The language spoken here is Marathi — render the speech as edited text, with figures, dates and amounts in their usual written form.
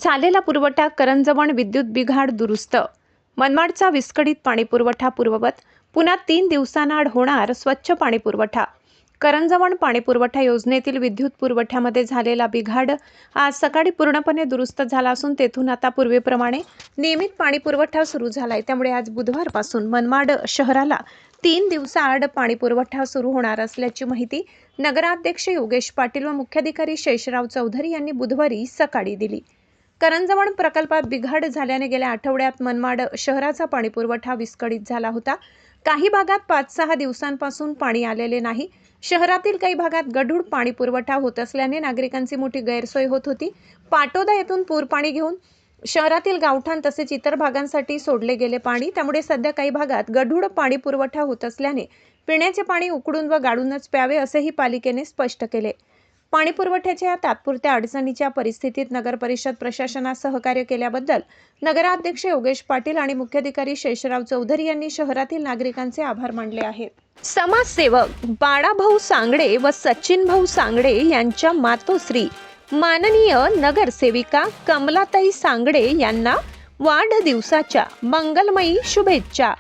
झालेला पुरवठा करंजवण विद्युत बिघाड दुरुस्त. मनमाडचा विस्कळीत पाणीपुरवठा पूर्ववत. पुन्हा 3 दिवसांआड होणार स्वच्छ पाणीपुरवठा. करंजवण पाणीपुरवठा योजनेतील विद्युत पुरवठ्यामध्ये झालेला बिघाड आज सकाळी पूर्णपणे दुरुस्त झाला असून तेथून आता पूर्वीप्रमाणे नियमित पाणीपुरवठा सुरू झालाय. त्यामुळे आज बुधवारपासून मनमाड शहराला 3 दिवसाआड पाणीपुरवठा सुरू होणार असल्याची माहिती नगराध्यक्ष योगेश पाटील व मुख्याधिकारी शेषराव चौधरी यांनी बुधवारी सकाळी दिली. करंजवण प्रकल्पात बिघाड झाल्याने गेल्या आठवड्यात मनमाड शहराचा पाणीपुरवठा विस्कळीत झाला होता. काही भागात 5-6 दिवसांपासून पाणी आलेले नाही. शहरातील काही भागात गढूळ पाणीपुरवठा होत असल्याने नागरिकांची मोठी गैरसोय होत होती. पाटोदा येथून पूरपाणी घेऊन शहरातील गावठाण तसेच इतर भागांसाठी सोडले गेले पाणी. त्यामुळे सध्या काही भागात गढूळ पाणीपुरवठा होत असल्याने पिण्याचे पाणी उकडून व गाळूनच प्यावे असेही पालिकेने स्पष्ट केले. पाणीपुरवठ्याच्या या तात्पुरत्या अडचणीच्या परिस्थितीत नगर परिषद प्रशासनास सहकार्य केल्याबद्दल नगराध्यक्ष योगेश पाटील आणि मुख्याधिकारी शेषराव चौधरी यांनी शहरातील नागरिकांचे आभार मानले आहेत. समाजसेवक बाळाभाऊ सांगडे व सचिनभाऊ सांगडे यांच्या मातोश्री माननीय नगरसेविका कमलाताई सांगडे यांना वाढदिवसाच्या मंगलमयी शुभेच्छा.